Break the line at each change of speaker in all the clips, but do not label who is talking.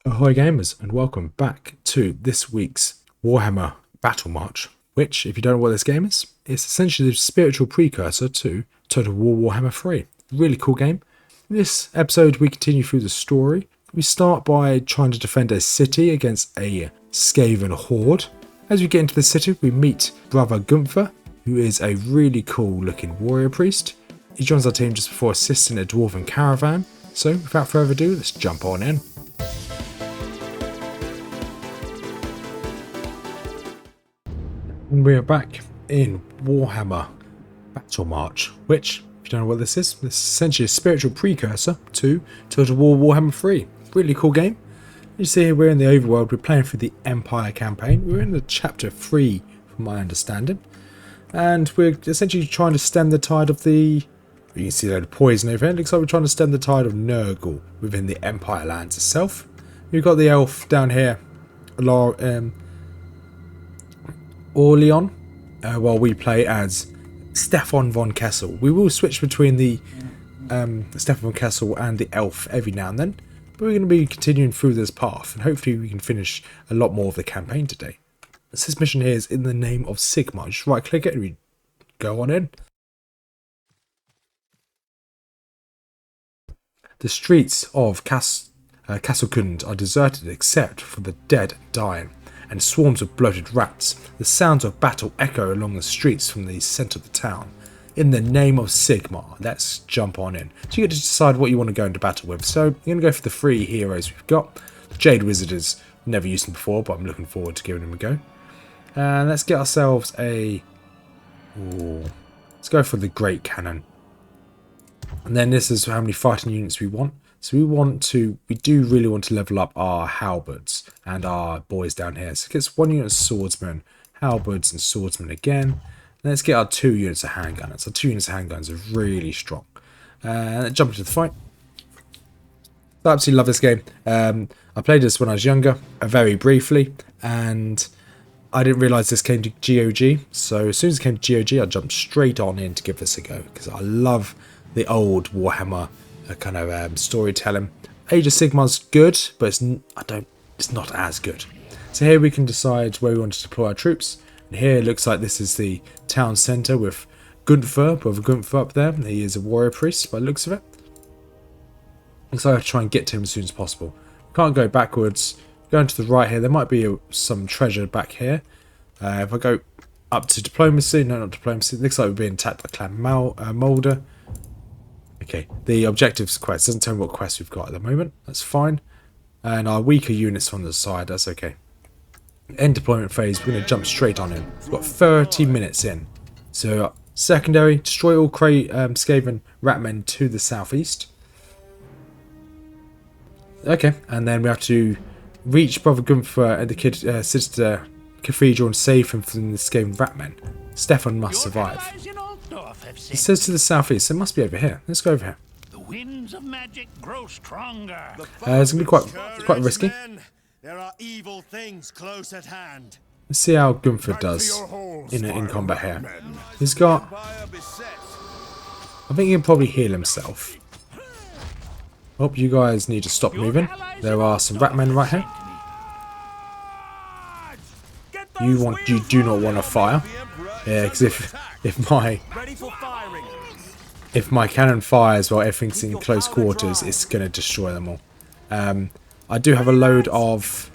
Ahoy gamers, and welcome back to this week's Warhammer Battle March, which, if you don't know what this game is, it's essentially the spiritual precursor to Total War Warhammer 3. Really cool game. In this episode we continue through the story. We start by trying to defend a city against a Skaven horde. As we get into the city we meet brother Gunther, who is a really cool looking warrior priest. He joins our team just before assisting a dwarven caravan. So without further ado, let's jump on in. And we are back in Warhammer Battle March, which, if you don't know what this is essentially a spiritual precursor to Total War Warhammer 3. Really cool game. You see here we're in the overworld, we're playing through the Empire campaign. We're in the chapter 3 from my understanding. And we're essentially trying to stem the tide of the... You can see a load of poison over here. It looks like we're trying to stem the tide of Nurgle within the Empire lands itself. We've got the elf down here, Orleon, while we play as Stefan von Kessel. We will switch between the Stefan von Kessel and the elf every now and then, but we're going to be continuing through this path, and hopefully we can finish a lot more of the campaign today. This mission here is in the name of Sigmar. Just right click it and we go on in. The streets of Castlecund are deserted except for the dead and dying, and swarms of bloated rats. The sounds of battle echo along the streets from the centre of the town. In the name of Sigmar, let's jump on in. So you get to decide what you want to go into battle with. So you're going to go for the three heroes we've got. The Jade Wizard is never used them before, but I'm looking forward to giving him a go. And let's get ourselves a... let's go for the Great Cannon. And then this is how many fighting units we want. So we do really want to level up our halberds and our boys down here. So it gets 1 unit of swordsmen, halberds and swordsmen again. And let's get our 2 units of handgunners. Our 2 units of handgunners are really strong. Let's jump into the fight. I absolutely love this game. I played this when I was younger, very briefly, and I didn't realise this came to GOG. So as soon as it came to GOG, I jumped straight on in to give this a go, because I love the old Warhammer kind of storytelling. Age of Sigmar's good, but it's not as good. So here we can decide where we want to deploy our troops. And here it looks like this is the town centre with Gunther, brother Gunther up there. He is a warrior priest by the looks of it. So I have to try and get to him as soon as possible. Can't go backwards. Going to the right here, there might be some treasure back here. If I go up to diplomacy, no, not diplomacy. It looks like we're being attacked by Clan Moulder. Okay, the objectives quest doesn't tell me what quest we've got at the moment. That's fine. And our weaker units on the side, that's okay. End deployment phase, we're going to jump straight on in. We've got 30 minutes in. So, secondary, destroy all Skaven ratmen to the southeast. Okay, and then we have to reach Brother Gunther and the sister cathedral and save him from the Skaven ratmen. Stefan must survive. It says to the southeast, so it must be over here. Let's go over here.
The winds of magic grow stronger.
It's going to be quite risky.
There are evil things close at hand.
Let's see how Gunther does in combat here. He's got... I think he can probably heal himself. Hope you guys need to stop moving. There are some ratmen right here. You do not want to fire. Yeah, because if my cannon fires while everything's in close quarters, it's going to destroy them all. I do have a load of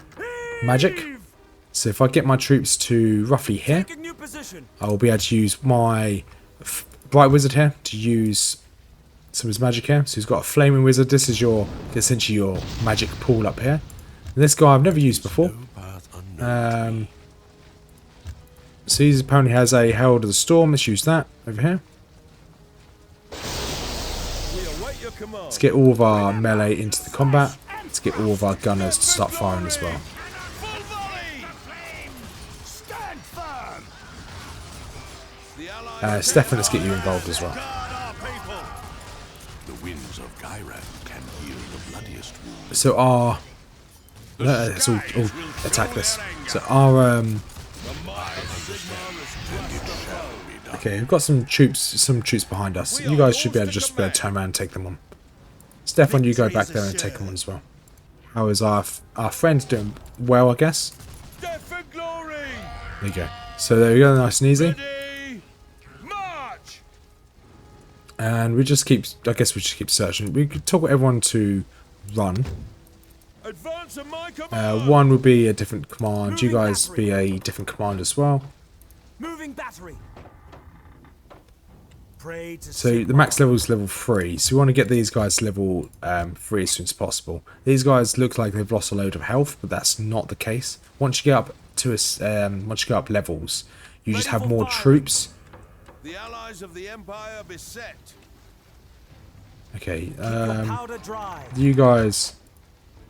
magic, so if I get my troops to roughly here, I will be able to use my Bright Wizard here to use some of his magic here. So he's got a Flaming Wizard. This is essentially your magic pool up here. And this guy I've never used before. So he apparently has a Herald of the Storm. Let's use that over here. Let's get all of our melee into the combat. Let's get all of our gunners to start firing as well. Stefan, let's get you involved as well. So let's all attack this. So our okay, we've got some troops behind us. You guys should be able to just turn around and take them on. Stefan, you go back there and take them on as well. How is our friend doing? Well, I guess.
Death for glory!
There you go. So there we go, nice and easy.
Ready, march!
And we just keep, I guess we just keep searching. We could tell everyone to run.
Advance at my command!
One would be a different command. You guys be a different command as well.
Moving battery. Pray to
So the max level is level 3. So we want to get these guys to level 3 as soon as possible. These guys look like they've lost a load of health, but that's not the case. Once you get up to once you get up levels, you just have more troops.
The allies of the Empire beset.
Okay,
powder dry.
you guys.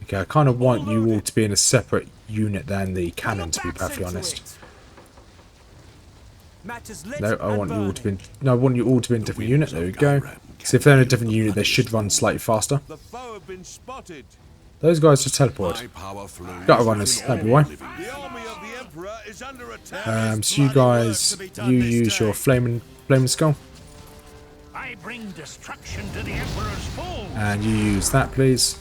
Okay, I kind of want you all to be in a separate unit than the cannon, to be perfectly honest. No, I want you all to be in, no, I want you all to be in a different unit. There we go. So if they're in a different unit, they should run slightly faster.
The foe have been spotted.
Those guys just teleported. Gutter runners, that'd be why.
The army of the Emperor is under attack.
So you guys, you use your flaming skull,
I bring destruction to the Emperor's foes.
and you use that, please.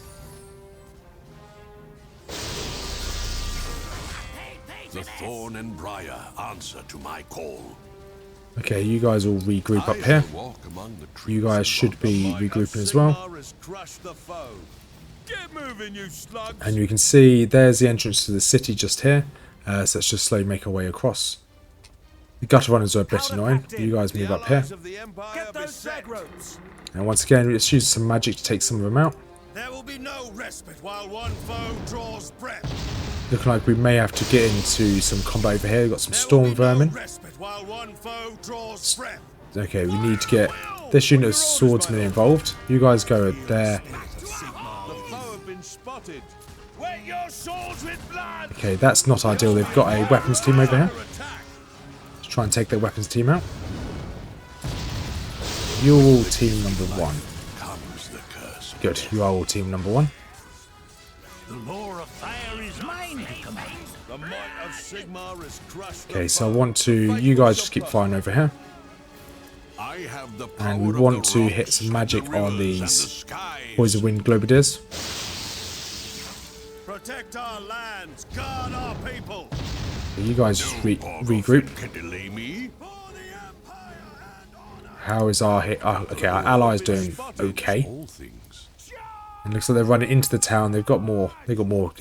The thorn and briar answer to my call.
Okay, you guys all regroup up here. You guys should be regrouping as well.
Sigmar has crushed the foe. Get moving, you slugs!
And you can see there's the entrance to the city just here. So let's just slowly make our way across. The gutter runners are a bit annoying. You guys move up here.
Allies of the Empire
Get those
beset.
drag ropes.
And once again, let's use some magic to take some of them out.
There will be no respite while one foe draws breath.
Looking like we may have to get into some combat over here. We've got some storm vermin.
Respite while one foe draws breath.
Okay, we need to get this unit of swordsmen involved. You guys go there.
The foe have been spotted. Wet your swords with blood.
Okay, that's not ideal. They've got a weapons team over here.
Under attack.
Let's try and take their weapons team out. You're all team number 1.
Comes the curse.
Good, you are all team number 1.
The lore of fire is mine to command.
The might of Sigmar has crushed
Okay,
the
so I
foe.
want to, you guys just keep firing over here.
I have the
And we
power
want
of the
to hit
rocks,
some magic
the
on
rivers, and
these
the skies.
Poison Wind Globadiers.
Protect our lands, guard our people.
So you guys just regroup.
Can delay me?
For the Empire and honor.
How is our hit? Oh, okay, our allies doing okay.
All things.
It looks like they're running into the town. They've got more. They've got more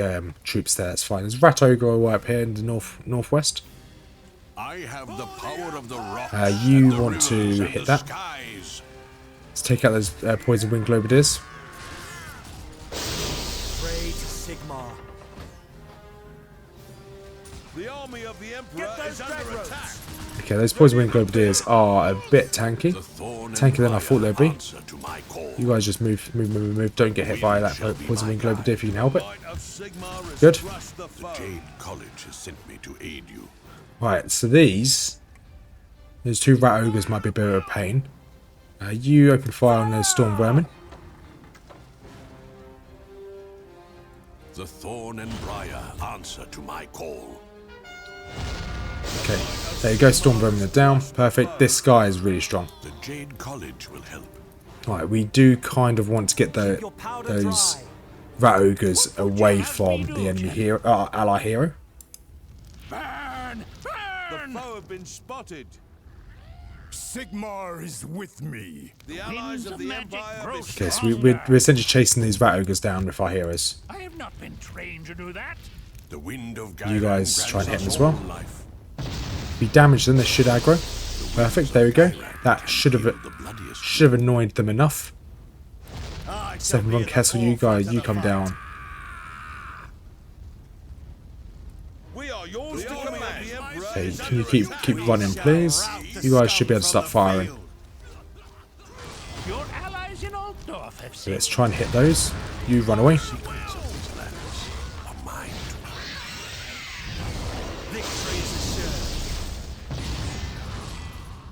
troops there. That's fine. There's Rat Ogre way up here in the northwest.
I have the power of the rocks.
You
and the
want to
rivers and
hit
the
that.
skies.
Let's take out those Poison Wind Globadiers.
Pray to Sigmar.
The army of the Emperor
Get those
is under
drag ropes.
attack.
Okay, those Poison Wind Globadiers are a bit tanky.
The thorn and
Tankier than I thought they'd be.
answer to my call.
You guys just move. Don't get hit by that Poison Wind Globadier if you can help it.
Might of Sigmar has
Good.
crushed the foe.
Jade College has sent me to aid you.
Right, so those 2 Rat Ogres might be a bit of a pain. You open fire on those Storm Vermin.
The thorn and briar answer to my call.
Okay, there you go. Storm Vermin are down. Perfect. This guy is really strong.
The Jade College will help.
Right, we do kind of want to get
Your powder
those
dry.
Rat Ogres away from the enemy hero, ally hero.
Burn!
The
Burn!
foe have been spotted.
Sigmar is with me.
The allies
Winds
of
of
the
magic
Empire
grow
beset.
Okay, so we're essentially chasing these Rat Ogres down with our heroes.
I have not been trained to do that.
The wind of
You guys try and hit them as well.
Life.
If we damage them, they should aggro. Perfect, there we go. That should have annoyed them enough.
I shall
Second
be
Von
at the
Kessel, you
forefront
guys,
of
you
the
come
fight.
down.
We are yours to command.
Okay, can you keep running, please? You guys should be able to start firing.
Your allies in Altdorf have
So
said
let's try and hit those. You run away.
Are mine to
Victory is assured.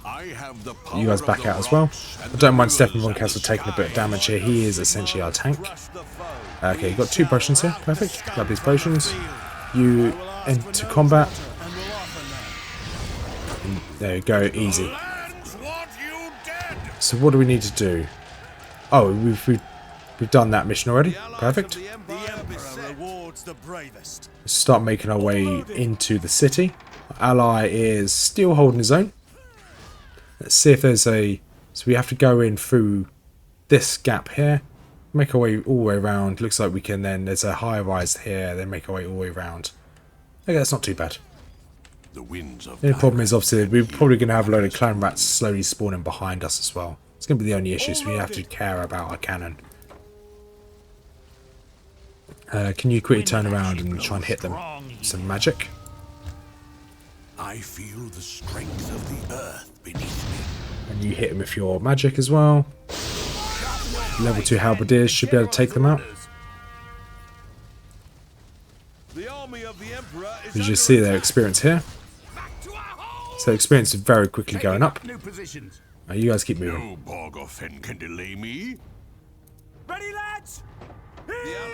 I have the power
You guys
of
back
the
out as well.
rocks and
I don't
the
mind Stefan
rivers
Von
and
Kessel
the
taking a bit of
skies.
damage here. He is essentially our tank.
Crush the foe.
Okay, you've got 2 potions here. Perfect. Grab these potions. You enter combat.
And will offer none.
There you go, easy.
Lands want you dead.
So what do we need to do? Oh, we've done that mission already.
The allies
Perfect.
of the Empire beset.
rewards the bravest.
Let's start making our way into the city. Our ally is still holding his own. Let's see if there's a... So we have to go in through this gap here. Make our way all the way around. Looks like we can then... There's a high rise here. Then make our way all the way around. Okay, that's not too bad.
The winds of
The only problem is obviously we're probably going to have a load of clan rats slowly spawning behind us as well. It's going to be the only issue, so we have to care about our cannon. Can you quickly turn around and try and hit them? Some magic.
I feel the strength of the earth beneath me.
And you hit them with your magic as well. Level 2 halberdiers should be able to take them out.
The army of the Emperor is
You just see their experience here. So experience is very quickly going up.
New positions.
You guys keep moving.
No Borgorfen can delay me.
Ready, lads?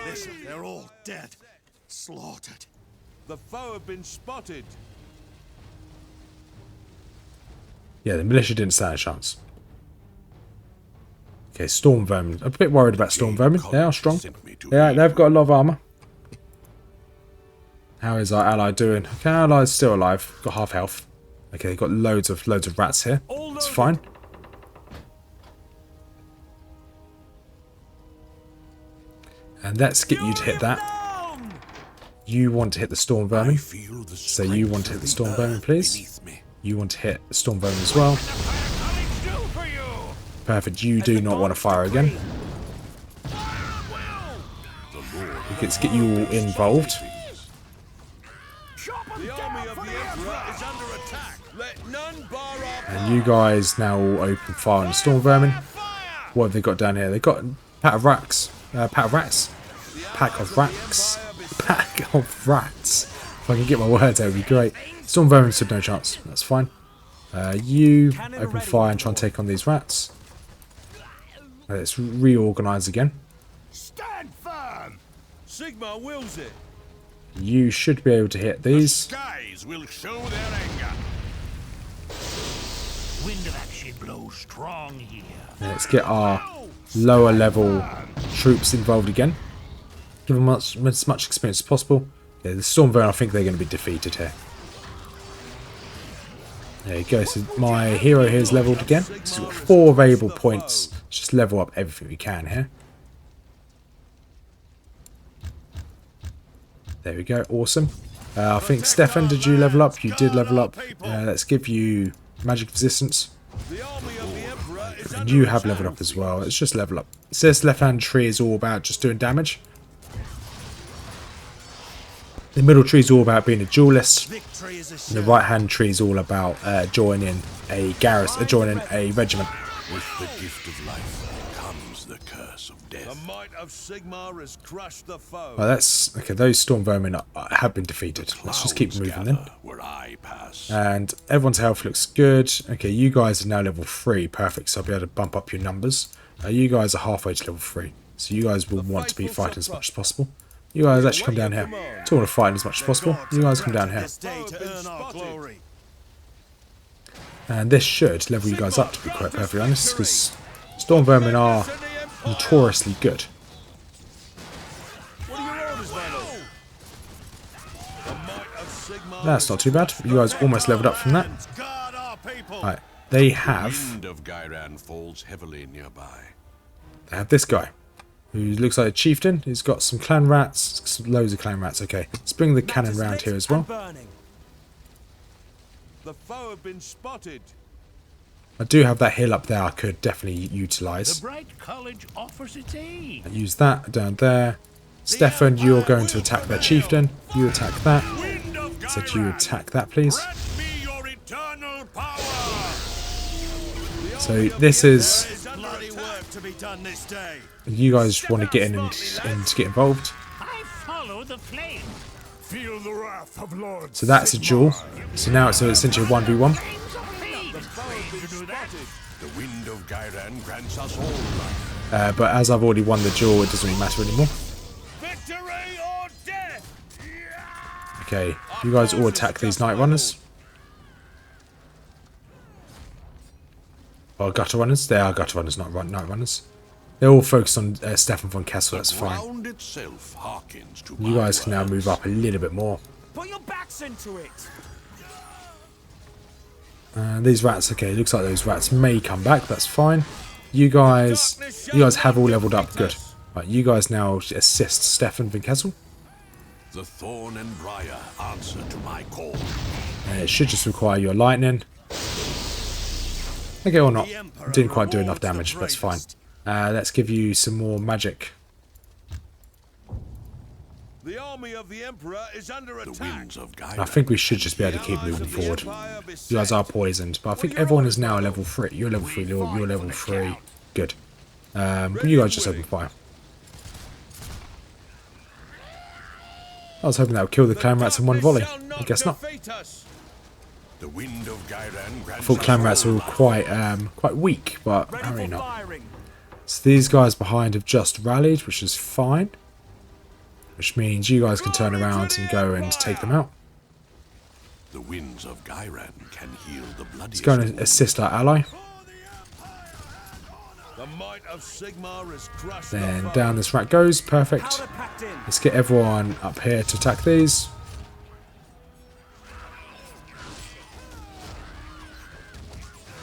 Listen,
They're all dead. Slaughtered.
the foe have been spotted.
Yeah, the militia didn't stand a chance. Okay, storm vermin. I'm a bit worried about storm vermin. They are strong. Yeah, they've got a lot of armor. How is our ally doing? Okay, our ally's still alive. Got half health. Okay, they've got loads of rats here. It's fine. And let's get you to hit that. You want to hit the storm vermin. So you want to hit the storm vermin, please. You want to hit the storm vermin as well. Perfect. You do not want to fire again. Let's get you all involved.
The army of the Emperor is under attack. Let none bar our
And you guys now all open fire on the storm vermin. What have they got down here? They've got a pack of rats. Pack of rats. Pack of rats. Pack of rats. If I can get my words out, it would be great. Storm vermin stood no chance. That's fine. You open fire and try and take on these rats. Let's reorganise again.
stand firm. Sigmar wills it.
You should be able to hit these.
Skies will show their anger.
Wind of action blows strong here.
Let's get our lower level troops involved again. Give them as much experience as possible. Yeah, the storm vermin, I think they're going to be defeated here. There you go. So my hero here is leveled again. So he's got 4 available points. Let's just level up everything we can here. There we go. Awesome. I think Stefan, did you level up? You did level up. Let's give you magic resistance.
The army of the Emperor is
And you have leveled up as well. Let's just level up. It says left-hand tree is all about just doing damage. The middle tree is all about being a duelist.
Victory is
And the right-hand tree is all about joining a garrison, joining a regiment.
With the gift of life comes the curse of
the
death.
might of Sigmar has crushed the foe.
Well, that's okay. Those storm vermin have been defeated. Let's just keep moving then.
Where I pass.
And everyone's health looks good. Okay, you guys are now level 3. Perfect. So I'll be able to bump up your numbers. You guys are halfway to level 3. So you guys will want to be fighting as much as possible. You guys actually come down here. Don't want to fight as much as possible. You guys come down here.
this day to earn our glory.
And this should level you guys up, to be quite perfectly honest, because storm vermin are notoriously good.
What are your orders, my lord? The might of Sigmar.
That's not too bad. You guys almost leveled up from that.
Guard our people.
Right, they have
Wind of Gyran falls heavily nearby.
this guy, who looks like a chieftain. He's got some clan rats, loads of clan rats. Okay, let's bring the cannon round here as well.
Burning.
The foe have been spotted.
I do have that hill up there I could definitely
The
utilise.
bright college offers its aid.
Use that down there. Stefan, you're going to attack their chieftain. You attack that.
Wind of
So you attack that, please.
grant me your eternal power.
So this is...
There's bloody work to be done this day.
You guys want to get in and get involved.
I follow the flame.
Feel the wrath of Lord.
So that's a duel. So now it's essentially a 1v1.
The wind of Gyran grants us all life.
But as I've already won the duel, it doesn't really matter anymore.
Victory or death.
Okay, you guys all attack these night runners. Or gutter runners. They are gutter runners, not night runners. They're all focused on Stefan von Kessel, that's
The
fine.
ground itself hearkens to
You
my
guys can now
words.
move up a little bit more.
Put your backs into it.
These rats, okay, looks like those rats may come back, that's fine. You guys have all leveled up, good. Right, you guys now assist Stefan von Kessel.
The thorn and briar answer to my call.
It should just require your lightning. Okay, or not. Didn't quite do enough damage, but that's fine. Let's give you some more magic.
The army of the Emperor is under
The
attack.
winds of
I
Gyran.
think we should just be able to keep moving forward. You guys are poisoned, but I think everyone is now level 3. You're level 3, you're level 3. Good. But you guys just open fire. I was hoping that would kill the clan rats in one volley. I guess not.
The wind of Gyran
I thought clan rats were quite weak, but apparently not. So these guys behind have just rallied, which is fine. Which means you guys can turn around and go and take them out.
The winds of Gyran can heal the bloody.
Let's go and assist our ally.
The might of Sigmar is crushed.
Then down this rat goes. Perfect. Let's get everyone up here to attack these.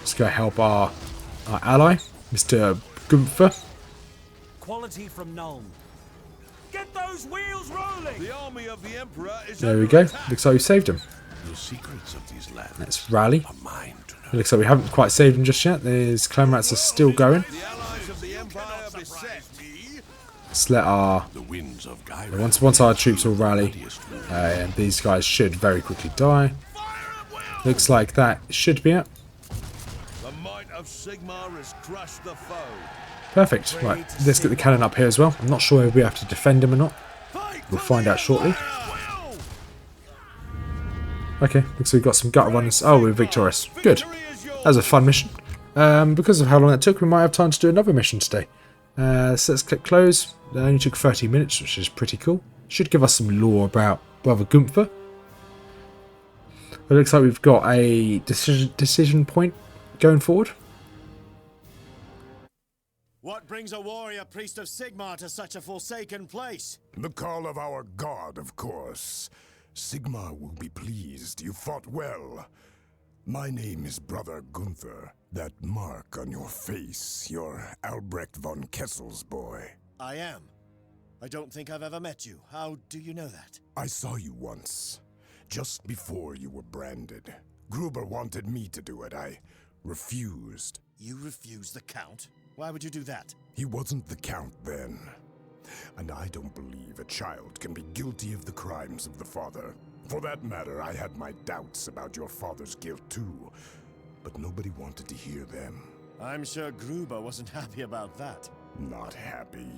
Let's go help our ally, Mr. Gunther.
Quality from Nuln. Get those wheels rolling.
The army of the Emperor is
There we
under
go.
attack.
Looks like we saved him.
The secrets of these lands
Let's rally.
are mine to know.
It looks like we haven't quite saved him just yet. These clan rats are still going.
The allies of the Empire beset.
Let's let our
The winds of Gyran.
once our troops all rally,
bloodiest wound.
and these guys should very quickly die. Looks like that should be it.
The might of Sigmar has crushed the foe.
Perfect. Right, let's get the cannon up here as well. I'm not sure if we have to defend him or not. We'll find out shortly. Okay, looks like we've got some gutter runners. Oh, we're victorious. Good. That was a fun mission. Because of how long that took, we might have time to do another mission today. So let's click close. It only took 30 minutes, which is pretty cool. Should give us some lore about Brother Gunther. It looks like we've got a decision point going forward.
What brings a warrior priest of Sigmar to such a forsaken place?
The call of our god, of course. Sigmar will be pleased. You fought well. My name is Brother Gunther. That mark on your face, you're Albrecht von Kessel's boy.
I am. I don't think I've ever met you. How do you know that?
I saw you once, just before you were branded. Gruber wanted me to do it. I refused.
You refused the Count? Why would you do that?
He wasn't the Count then. And I don't believe a child can be guilty of the crimes of the father. For that matter, I had my doubts about your father's guilt too. But nobody wanted to hear them.
I'm sure Gruber wasn't happy about that.
Not happy.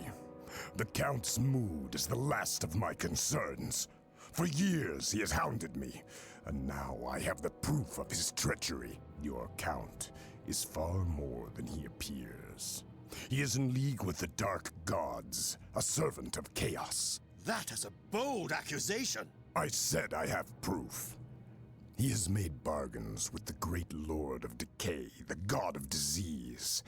The Count's mood is the last of my concerns. For years he has hounded me, and now I have the proof of his treachery. Your Count is far more than he appears. He is in league with the Dark Gods, a servant of chaos.
That is a bold accusation.
I said I have proof. He has made bargains with the great Lord of Decay, the god of disease.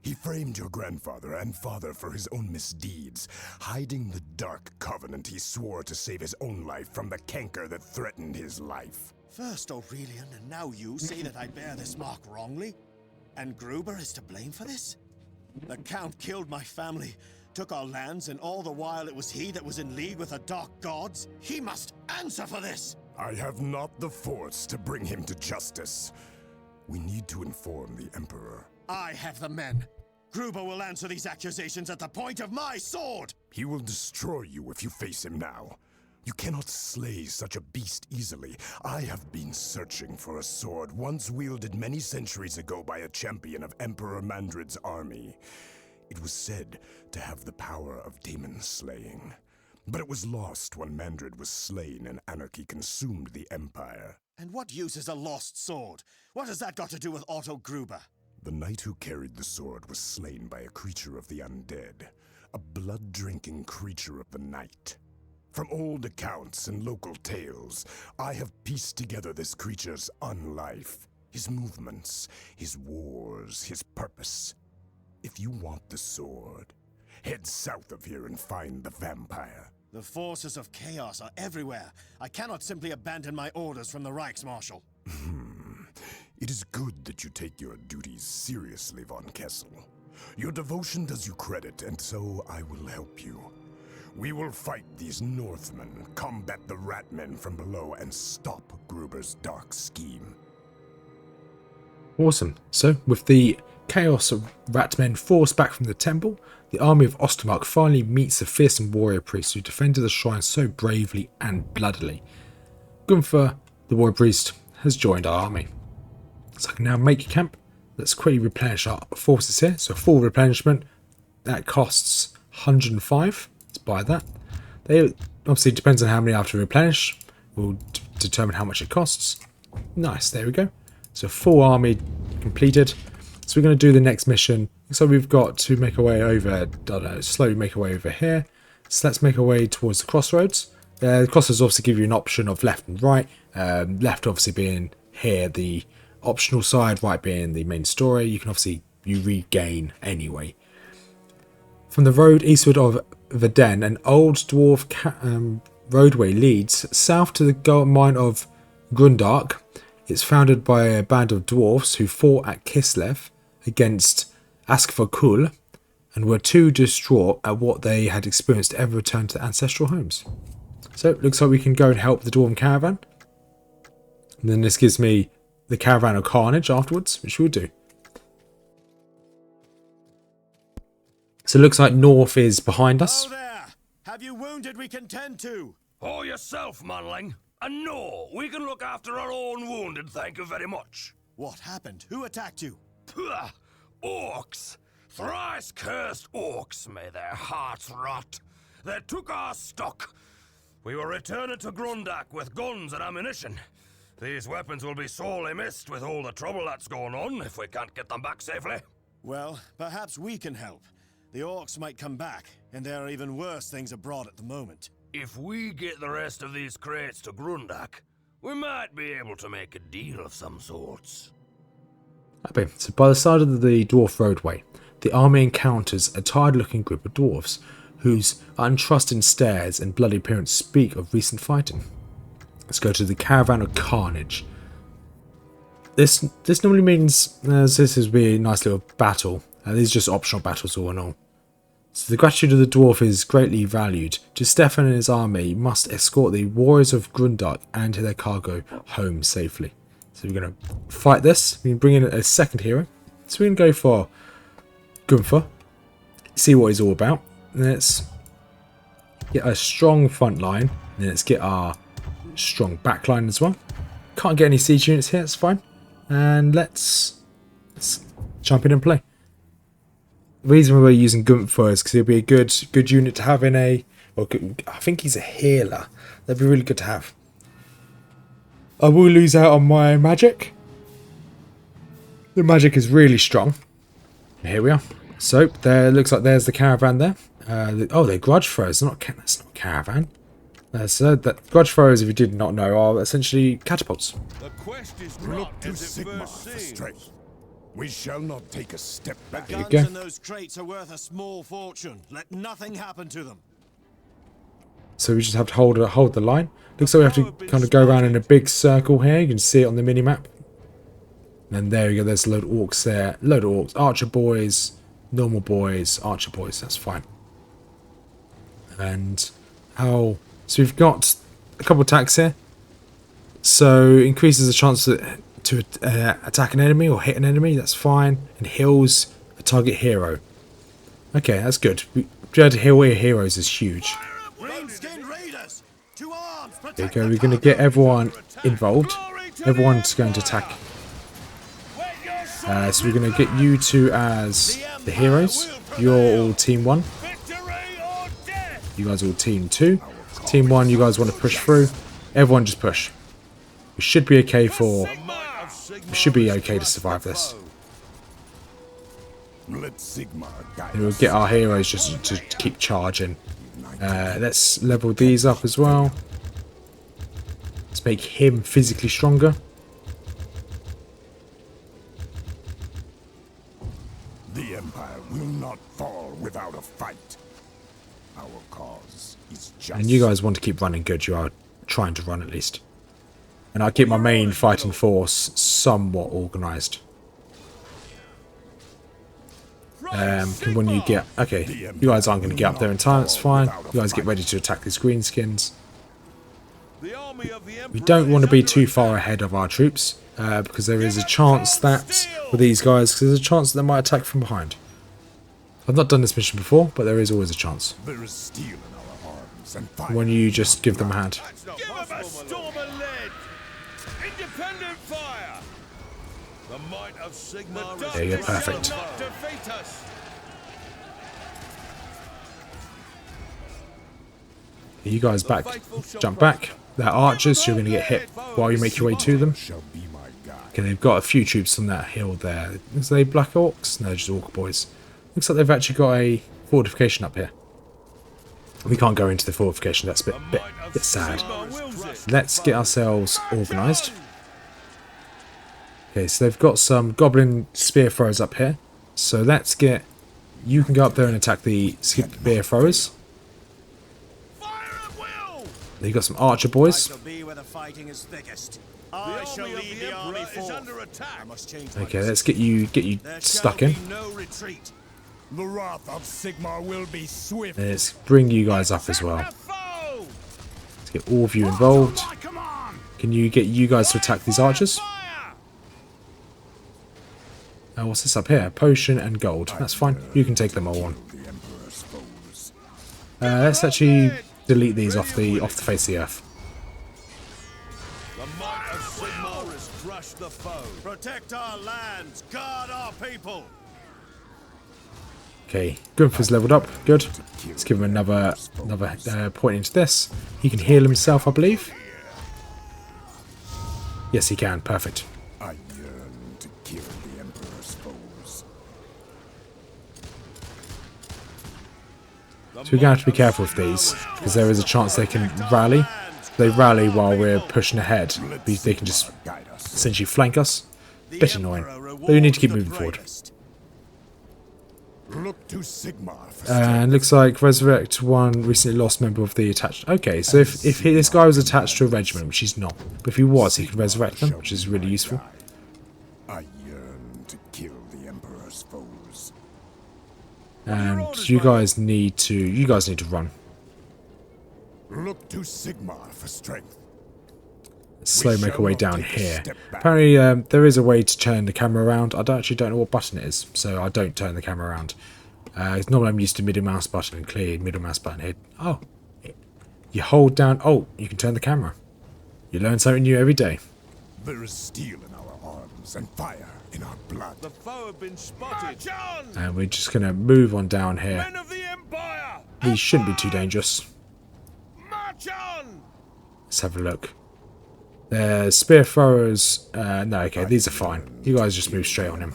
He framed your grandfather and father for his own misdeeds, hiding the dark covenant he swore to save his own life from the canker that threatened his life.
First Aurelian, and now you say that I bear this mark wrongly? And Gruber is to blame for this? The Count killed my family, took our lands, and all the while it was he that was in league with the Dark Gods? He must answer for this!
I have not the force to bring him to justice. We need to inform the Emperor.
I have the men. Gruber will answer these accusations at the point of my sword!
He will destroy you if you face him now. You cannot slay such a beast easily. I have been searching for a sword once wielded many centuries ago by a champion of Emperor Mandred's army. It was said to have the power of demon slaying. But it was lost when Mandred was slain and anarchy consumed the Empire.
And what use is a lost sword? What has that got to do with Otto Gruber?
The knight who carried the sword was slain by a creature of the undead. A blood-drinking creature of the night. From old accounts and local tales, I have pieced together this creature's unlife. His movements, his wars, his purpose. If you want the sword, Head south of here and find the vampire.
The forces of chaos are everywhere. I cannot simply abandon my orders from the Reichsmarschall.
It is good that you take your duties seriously, von Kessel. Your devotion does you credit, and so I will help you. We will fight these Northmen, combat the Ratmen from below, and stop Gruber's dark scheme.
Awesome. So, with the chaos of Ratmen forced back from the temple, the army of Ostermark finally meets the fearsome warrior priest who defended the shrine so bravely and bloodily. Gunther, the warrior priest, has joined our army. So I can now make a camp. Let's quickly replenish our forces here. So full replenishment, that costs 105. Let's buy that. They obviously depends on how many I have to replenish. Will determine how much it costs. Nice, there we go. So full army completed. So we're going to do the next mission. So we've got to make our way over, I don't know, slowly make our way over here. So let's make our way towards the crossroads. The crossroads obviously give you an option of left and right. Left obviously being here, the optional side, right being the main story. You can obviously, you regain anyway. From the road eastward of Verden, an old dwarf roadway leads south to the gold mine of Grundark. It's founded by a band of dwarfs who fought at Kislev against Askvakul and were too distraught at what they had experienced to ever return to their ancestral homes. So it looks like we can go and help the Dwarven caravan. And then this gives me the Caravan of Carnage afterwards, which we'll do. So it looks like North is behind us.
Oh there! Have you wounded we can tend to?
Oh, yourself, manling. And no, we can look after our own wounded, thank you very much.
What happened? Who attacked you?
Pugh, orcs. Thrice cursed orcs, may their hearts rot. They took our stock. We were returning to Grundak with guns and ammunition. These weapons will be sorely missed with all the trouble that's going on if we can't get them back safely.
Well, perhaps we can help. The orcs might come back, and there are even worse things abroad at the moment.
If we get the rest of these crates to Grundak, we might be able to make a deal of some sorts.
Okay, so by the side of the dwarf roadway, the army encounters a tired-looking group of dwarves, whose untrusting stares and bloody appearance speak of recent fighting. Let's go to the Caravan of Carnage. This normally means this will be a nice little battle. These are just optional battles all in all. So the gratitude of the dwarf is greatly valued. To Stefan and his army must escort the warriors of Grundark and their cargo home safely. So we're going to fight this. We can bring in a second hero. So we're going to go for Gunther. See what he's all about. Let's get a strong front line. And let's get our strong back line as well. Can't get any siege units here, it's fine. And let's jump in and play. The reason we're using Gunther is because he'll be a good unit to have in a... Well, I think he's a healer. That'd be really good to have. I will lose out on my magic. The magic is really strong. Here we are. So, there looks like there's the caravan there. They're grudge throws. That's not caravan. That grudge throws, if you did not know, are essentially catapults.
The quest is
Look
not
to
as it
Sigmar
first
for
seems.
strength. We shall not take a step back.
you
Guns
go.
in those crates are worth a small fortune. Let nothing happen to them.
So we just have to hold the line. Looks like we have to kind of go around in a big circle here. You can see it on the mini-map. And there we go, there's a load of orcs there. Load of orcs. Archer boys, normal boys, archer boys, that's fine. And how... So we've got a couple of attacks here. So increases the chance to attack an enemy or hit an enemy, that's fine. And heals a target hero. Okay, that's good. Being able to heal your heroes is huge.
Green-skinned raiders! To arms!
There you go, we're going to get everyone involved. Everyone's going to attack. So we're going to get you two as the heroes. You're all team 1. You guys are all team 2. Team 1, you guys want to push through. Everyone just push. We should be okay to survive this.
Let Sigmar guide
And we'll
us.
get our heroes just to keep charging. Let's level these up as well. Let's make him physically stronger.
The Empire will not fall without a fight.
And you guys want to keep running good. You are trying to run at least. And I keep my main fighting force somewhat organised. When you get... Okay, you guys aren't going to get up there in time, that's fine. You guys get ready to attack these greenskins. We don't want to be too far ahead of our troops, because there is a chance that, with these guys, there's a chance that they might attack from behind. I've not done this mission before, but there is always a chance.
There is steel in our arms and fire.
When you just give them a hand.
Give them a storm of lead! Independent fire! The might of Sigmar is
There you go, perfect.
not defeat us!
You guys back, jump back. They're archers, so you're going to get hit while you make your way to them.
Shall be my guide.
Okay, they've got a few troops on that hill there. Is they black orcs? No, just orc boys. Looks like they've actually got a fortification up here. We can't go into the fortification, that's a bit sad. Let's get ourselves organised. Okay, so they've got some goblin spear throwers up here. So let's get... You can go up there and attack the spear throwers. They've got some archer boys. Okay, let's get you stuck in.
The wrath of Sigmar will be swift.
Let's bring you guys up as well. Let's get all of you involved. Can you get you guys to attack these archers? Oh, what's this up here? Potion and gold. That's fine. You can take them all on. Let's actually delete these off the face of the earth.
The might of Sigmar has crushed the foe.
Protect our lands, guard our people.
Okay, Gunther's leveled up. Good. Let's give him another point into this. He can heal himself, I believe. Yes, he can. Perfect.
I yearn to kill the Emperor's foes.
So we're going to have to be careful with these, because there is a chance they can rally. If they rally while we're pushing ahead, they can just essentially flank us. Bit annoying. But we need to keep moving forward.
Look to Sigmar for
And looks like resurrect one recently lost member of the attached. Okay, so if this guy was attached to a regiment, which he's not, but if he was, he could resurrect them, which is really useful.
I yearn to kill the Emperor's foes.
And you guys need to run.
Look to Sigmar for strength.
Slow make our way down here. Apparently, there is a way to turn the camera around. I actually don't know what button it is, so I don't turn the camera around. Normally I'm used to middle mouse button and clear middle mouse button hit. Oh, you hold down. Oh, you can turn the camera. You learn something new every day.
There is steel in our arms and fire in our blood.
The foe have been spotted.
And we're just gonna move on down here.
Men of the Empire!
These shouldn't be too dangerous.
March on!
Let's have a look. Spear throwers. No, okay, these are fine. You guys just move straight on him.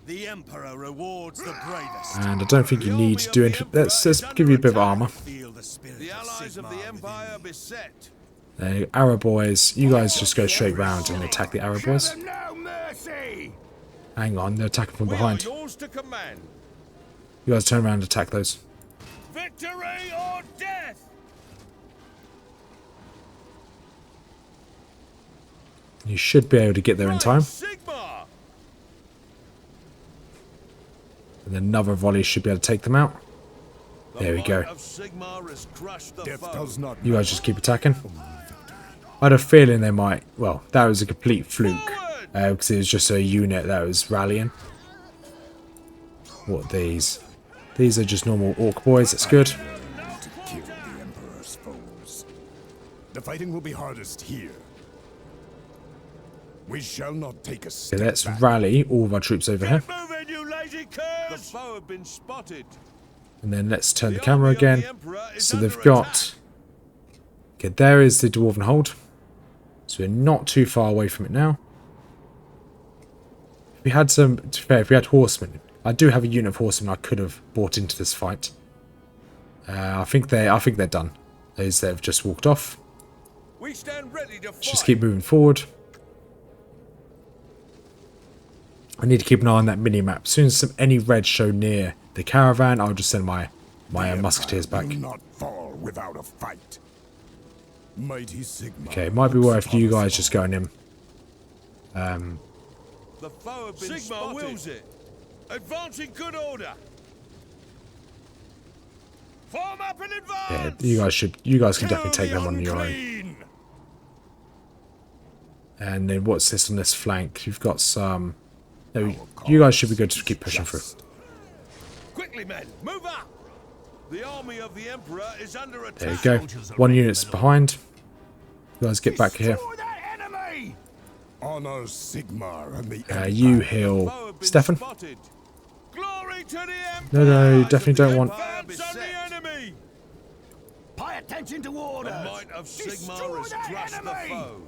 The Emperor rewards the bravest.
And I don't think you need to do anything. Let's give you a bit of armor.
The allies of the Empire beset.
Arrow boys, you guys just go straight round and attack the arrow boys.
No mercy!
Hang on, they're attacking from behind.
Yours to command.
You guys turn around and attack those.
Victory or death!
You should be able to get there in time.
Sigmar!
And then another volley should be able to take them out. There we go.
Death does not
You guys just keep attacking. I had a feeling they might... Well, that was a complete fluke. Because it was just a unit that was rallying. What are these? These are just normal orc boys. That's good.
to kill the Emperor's foes. The fighting will be hardest here. We shall not take a step
Okay, let's
back.
rally all of our troops over here.
Moving, you lazy curs! The foe have been spotted.
And then let's turn the camera again. So they've got... Okay, there is the Dwarven Hold. So we're not too far away from it now. If we had some... To be fair, if we had horsemen... I do have a unit of horsemen I could have brought into this fight. I think they're done. They've just walked off.
We stand ready to fight.
Just keep moving forward. I need to keep an eye on that mini-map. As soon as any red show near the caravan, I'll just send my my musketeers back.
Will not fall without a fight. Mighty Sigmar.
Okay, it might be worth you guys just going in.
The foe have been Sigmar wills it. Advance in good order. Form up in advance.
Yeah, you guys can definitely take them on your own. And then what's this on this flank? You've got some. No, you guys should be good to keep pushing through.
Quickly, men, move up. The army of the Emperor is under attack.
There you go. One unit's behind. You guys get back here.
Honor Sigmar and the
You heal Stefan.
Glory to the Emperor.
No, definitely don't want.
Advance on the enemy.
Pay attention to orders.
The might of Sigmar has crushed the foe.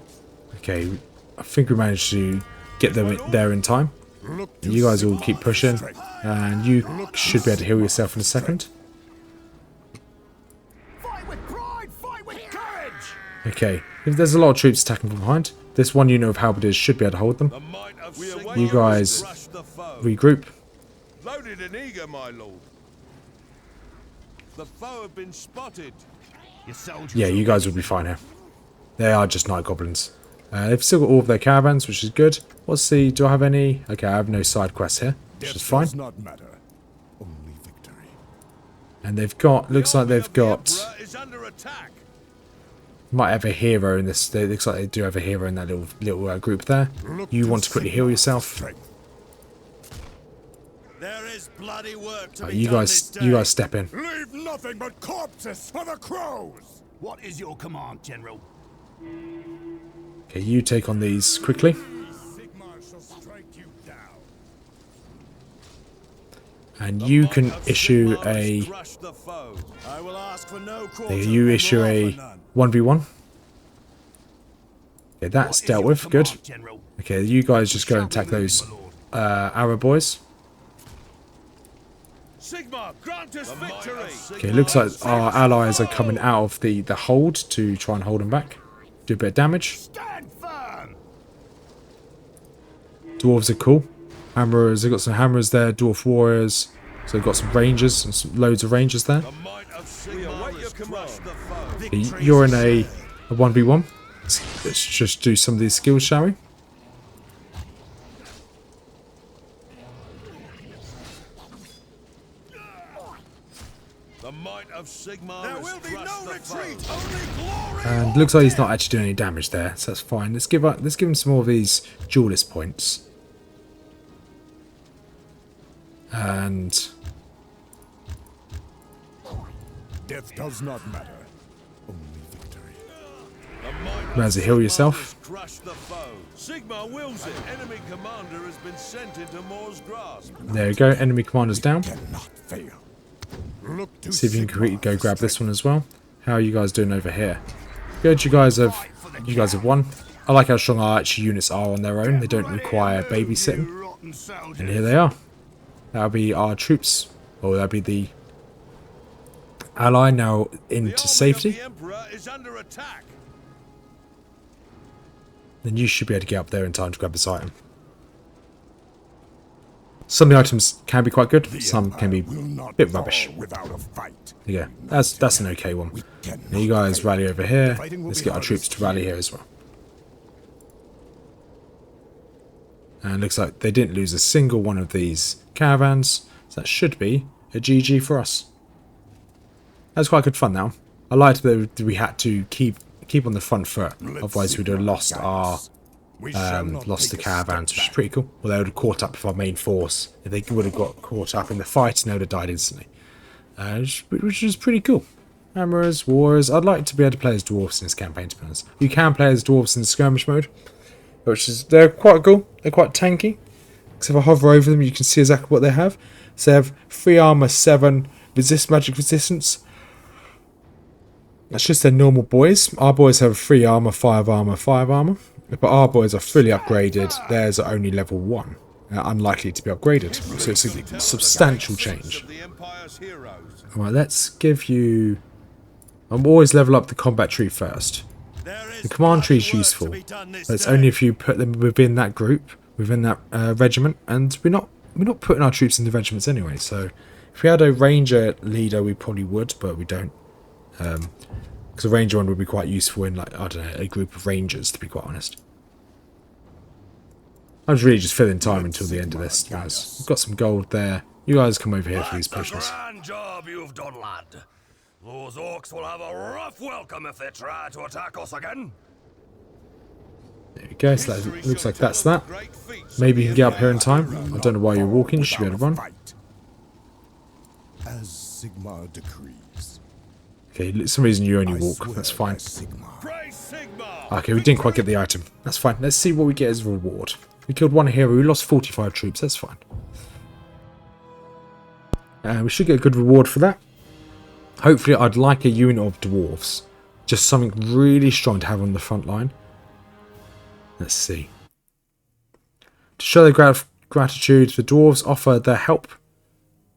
Okay, I think we managed to get them there in time. You guys will keep pushing, and you should be able to heal yourself in a second.
Fight with pride, fight with courage.
Okay, if there's a lot of troops attacking from behind, this one unit of halberdiers should be able to hold them.
The might of Sigmar
You guys
has crushed the foe.
regroup.
Loaded and eager, my lord. The foe have been spotted.
Your soldiers.
Yeah, you guys will be fine here. They are just night goblins. They've still got all of their caravans, which is good. Let's see, do I have any? Okay, I have no side quests here, which is fine.
Does not matter. Only victory.
And they've got, looks like they've got,
The Emperor is under attack.
might have a hero in this. It looks like they do have a hero in that little group there. You want to quickly heal yourself.
There is bloody work to be
You
done this
guys, you
day.
guys step in.
Leave nothing but corpses for the crows.
What is your command, General?
Okay, you take on these quickly.
Sigmar shall strike you down.
And you can issue
Sigmar has
a,
crushed the foe.
I will ask for no quarter.
you issue
nor
a
for none.
1v1. Okay, that's
What is
dealt
your
with, good.
command, General?
Okay, you guys just go and attack those Arab boys.
Sigmar, grant us victory.
Okay, it looks like our allies are coming out of the hold to try and hold them back. Do a bit of damage.
Stand firm.
Dwarves are cool. Hammerers, they've got some hammers there, dwarf warriors. So they've got some rangers, and loads of rangers there.
The might of Sigmar has crushed the foe.
Okay, you're in a 1v1. Let's just do some of these skills, shall we?
The might of Sigmar
There
has
will be
crushed
no
the foe.
retreat, only glory.
And looks like he's not actually doing any damage there, so that's fine. Let's give him some more of these duelist points. And
Death does not matter. Only victory.
The might
May as well heal yourself.
has crushed the foe. Sigmar wills it. An enemy commander has been sent into Moor's grasp.
there you go, enemy commander's down.
Cannot fail. Look to
See if you can quickly
Sigmar
go
for
grab this
strength.
one as well. How are you guys doing over here? Good, you guys have won. I like how strong our actual units are on their own. They don't require babysitting.
Rotten soldiers.
And here they are. That'll be our troops. Or that'll be the ally now
The
into
army
safety.
of the Emperor is under attack.
Then you should be able to get up there in time to grab this item. Some of the items can be quite good.
The
Some can be
Empire will
a
not
bit
fall
rubbish.
without a fight.
Yeah, that's an okay one.
Cannot
Now you guys
fail.
rally over here.
Fighting will
Let's
be
get our
hardest
troops to rally here as well. And it looks like they didn't lose a single one of these caravans. So that should be a GG for us. That was quite good fun now. I liked that we had to keep on the front foot. Otherwise we'd have lost our
We shall not
lost the
take a step
caravans, which is
back.
pretty cool. Well, they would have caught up with our main force. If they would have got caught up in the fight, and they would have died instantly. Which is pretty cool. Hammerers, warriors. I'd like to be able to play as dwarves in this campaign, to be honest. You can play as dwarves in the skirmish mode, they're quite cool. They're quite tanky. Because if I hover over them, you can see exactly what they have. So they have 3 armor, 7 magic resistance. That's just their normal boys. Our boys have 3 armor, 5 armor, 5 armor. But our boys are fully upgraded. Theirs are only level 1. Unlikely to be upgraded. So it's a substantial change.
Of the Empire's heroes.
Alright, let's give you... I'm always level up the combat tree first.
There is
The command tree is
bloody work
useful,
to be done this
but it's
day.
only if you put them within that group, within that regiment, and we're not putting our troops in the regiments anyway, so If we had a ranger leader, we probably would, but we don't. Because a ranger one would be quite useful in, like, I don't know, a group of rangers, to be quite honest. I was really just filling time until the end of this, guys. We've got some gold there. You guys come over here for these
That's a
potions.
grand job you've done, lad. Those orcs will have a rough welcome if they try to attack us again.
There we go, so that looks like that's that. Maybe you can get up here in time. I don't know why you're walking, you should be able to run.
As Sigmar decrees.
Okay, for some reason you only walk, that's fine.
Praise Sigmar!
Okay, we didn't quite get the item. That's fine. Let's see what we get as a reward. We killed one hero, we lost 45 troops, that's fine. We should get a good reward for that. Hopefully I'd like a unit of dwarves. Just something really strong to have on the front line. Let's see. To show their gratitude, the dwarves offer their help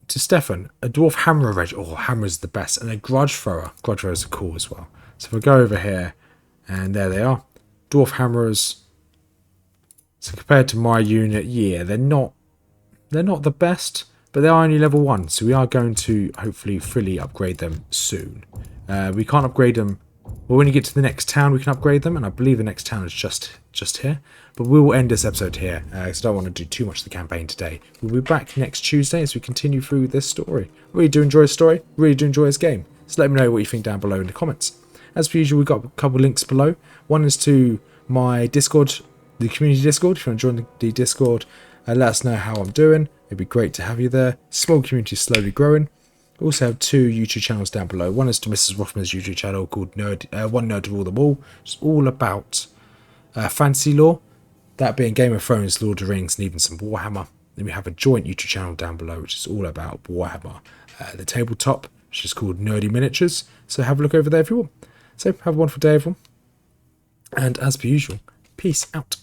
to Stefan. A dwarf hammerer reg. Oh, hammer's the best. And a grudge thrower. Grudge throwers are cool as well. So if I go over here, and there they are. Dwarf hammerers. So compared to my unit, yeah, they're not the best, but they are only level 1. So we are going to hopefully fully upgrade them soon. We can't upgrade them. Well, when you get to the next town, we can upgrade them, and I believe the next town is just here. But we will end this episode here, because I don't want to do too much of the campaign today. We'll be back next Tuesday as we continue through this story. Really do enjoy the story, really do enjoy this game. So let me know what you think down below in the comments. As per usual, we've got a couple links below. One is to my Discord, the community Discord. If you want to join the Discord, let us know how I'm doing. It'd be great to have you there. Small community is slowly growing. We also have 2 YouTube channels down below. One is to Mrs Rothmers' YouTube channel called One Nerd to Rule Them All. It's all about fantasy lore, that being Game of Thrones, Lord of the Rings, and even some Warhammer. Then we have a joint YouTube channel down below, which is all about Warhammer, the tabletop, which is called Nerdy Miniatures. So have a look over there if you want. So have a wonderful day, everyone. And as per usual, peace out.